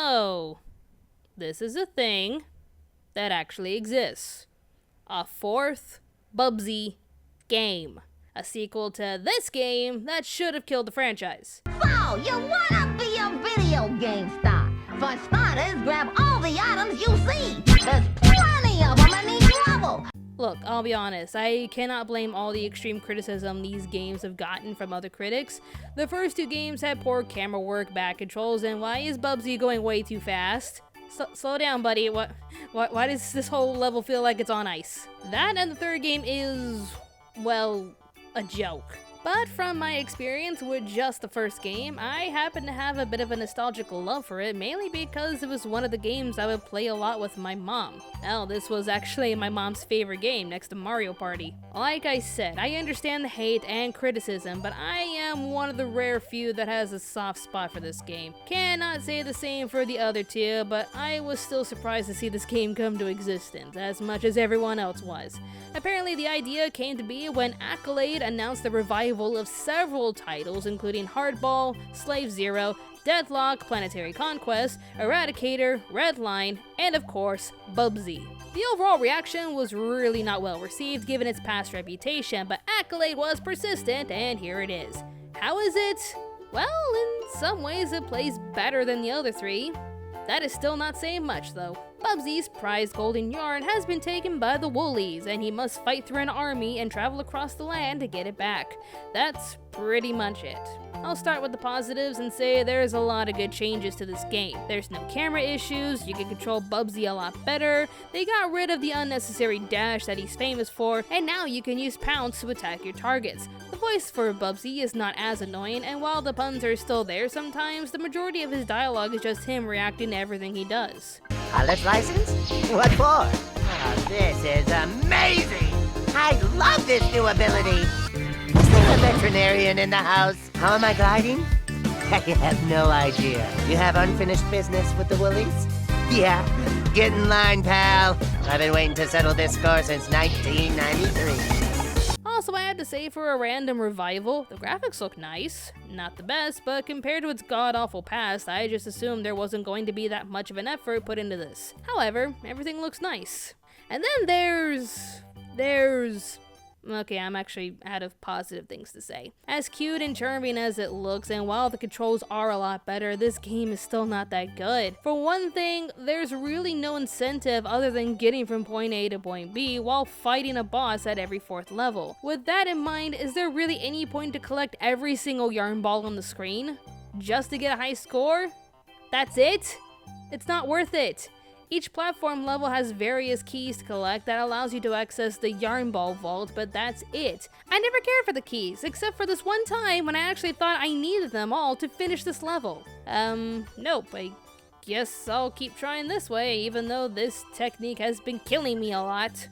So, this is a thing that actually exists. A fourth Bubsy game. A sequel to this game that should have killed the franchise. So, you wanna be a video game star? For starters, grab all the items you see. There's plenty of them in each level. Look, I'll be honest, I cannot blame all the extreme criticism these games have gotten from other critics. The first two games had poor camera work, bad controls, and why is Bubsy going way too fast? Slow down, buddy. Why does this whole level feel like it's on ice? That and the third game is, well, a joke. But from my experience with just the first game, I happen to have a bit of a nostalgic love for it, mainly because it was one of the games I would play a lot with my mom. Hell, this was actually my mom's favorite game next to Mario Party. Like I said, I understand the hate and criticism, but I am one of the rare few that has a soft spot for this game. Cannot say the same for the other two, but I was still surprised to see this game come to existence, as much as everyone else was. Apparently the idea came to be when Accolade announced the revival of several titles, including Hardball, Slave Zero, Deadlock, Planetary Conquest, Eradicator, Redline, and of course, Bubsy. The overall reaction was really not well received given its past reputation, but Accolade was persistent, and here it is. How is it? Well, in some ways it plays better than the other three. That is still not saying much though. Bubsy's prized golden yarn has been taken by the Woolies, and he must fight through an army and travel across the land to get it back. That's pretty much it. I'll start with the positives and say there's a lot of good changes to this game. There's no camera issues, you can control Bubsy a lot better, they got rid of the unnecessary dash that he's famous for, and now you can use pounce to attack your targets. The voice for Bubsy is not as annoying, and while the puns are still there sometimes, the majority of his dialogue is just him reacting to everything he does. Pilot license? What for? Oh, this is amazing! I love this new ability! Is there a veterinarian in the house? How am I gliding? I have no idea. You have unfinished business with the Woolies? Yeah, get in line, pal. I've been waiting to settle this score since 1993. Also, I have to say, for a random revival, the graphics look nice. Not the best, but compared to its god-awful past, I just assumed there wasn't going to be that much of an effort put into this. However, everything looks nice. And then there's... Okay, I'm actually out of positive things to say. As cute and charming as it looks, and while the controls are a lot better, this game is still not that good. For one thing, there's really no incentive other than getting from point A to point B while fighting a boss at every 4th level. With that in mind, is there really any point to collect every single yarn ball on the screen? Just to get a high score? That's it? It's not worth it. Each platform level has various keys to collect that allows you to access the yarn ball vault, but that's it. I never cared for the keys, except for this one time when I actually thought I needed them all to finish this level. Nope, I guess I'll keep trying this way, even though this technique has been killing me a lot.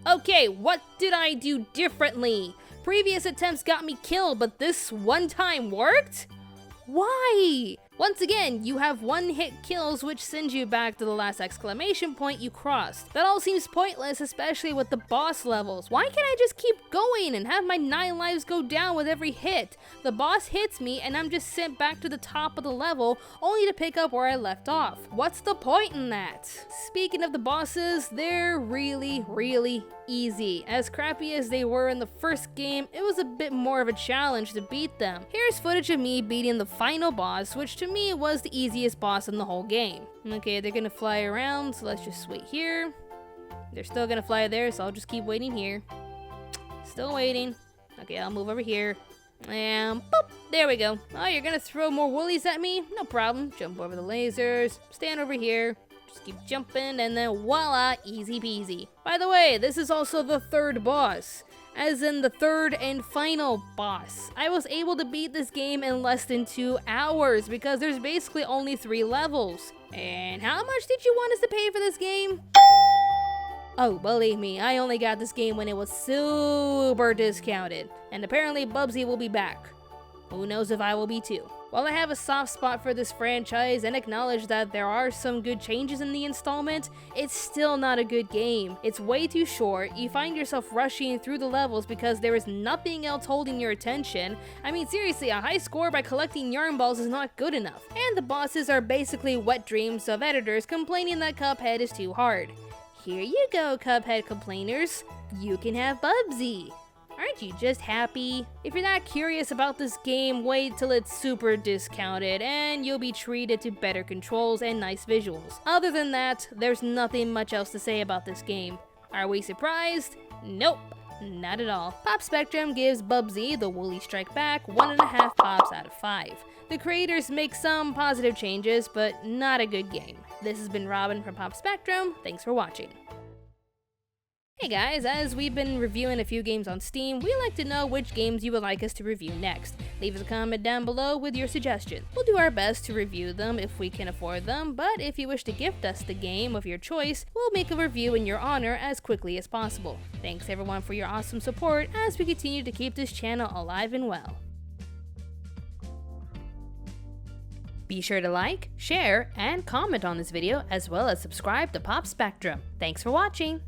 Okay, what did I do differently? Previous attempts got me killed, but this one time worked? Why? Once again, you have one-hit kills which sends you back to the last exclamation point you crossed. That all seems pointless, especially with the boss levels. Why can't I just keep going and have my 9 lives go down with every hit? The boss hits me and I'm just sent back to the top of the level only to pick up where I left off. What's the point in that? Speaking of the bosses, they're really easy. As crappy as they were in the first game, it was a bit more of a challenge to beat them. Here's footage of me beating the final boss, which to me was the easiest boss in the whole game. Okay, they're gonna fly around, so let's just wait here. They're still gonna fly there, so I'll just keep waiting here. Still waiting. Okay, I'll move over here. And boop! There we go. Oh, you're gonna throw more woolies at me? No problem. Jump over the lasers. Stand over here. Just keep jumping, and then voila, easy peasy. By the way, this is also the 3rd boss, as in the 3rd and final boss. I was able to beat this game in less than 2 hours because there's basically only 3 levels. And how much did you want us to pay for this game? Oh, believe me, I only got this game when it was super discounted. And apparently Bubsy will be back. Who knows if I will be too. While I have a soft spot for this franchise and acknowledge that there are some good changes in the installment, it's still not a good game. It's way too short, you find yourself rushing through the levels because there is nothing else holding your attention. I mean seriously, a high score by collecting yarn balls is not good enough. And the bosses are basically wet dreams of editors complaining that Cuphead is too hard. Here you go, Cuphead complainers. You can have Bubsy. Aren't you just happy? If you're not curious about this game, wait till it's super discounted and you'll be treated to better controls and nice visuals. Other than that, there's nothing much else to say about this game. Are we surprised? Nope, not at all. Pop Spectrum gives Bubsy The Woolies Strike Back 1.5 pops out of 5. The creators make some positive changes, but not a good game. This has been Robyn from Pop Spectrum. Thanks for watching. Hey guys, as we've been reviewing a few games on Steam, we'd like to know which games you would like us to review next. Leave us a comment down below with your suggestions. We'll do our best to review them if we can afford them, but if you wish to gift us the game of your choice, we'll make a review in your honor as quickly as possible. Thanks everyone for your awesome support as we continue to keep this channel alive and well. Be sure to like, share, and comment on this video, as well as subscribe to Pop Spectrum. Thanks for watching!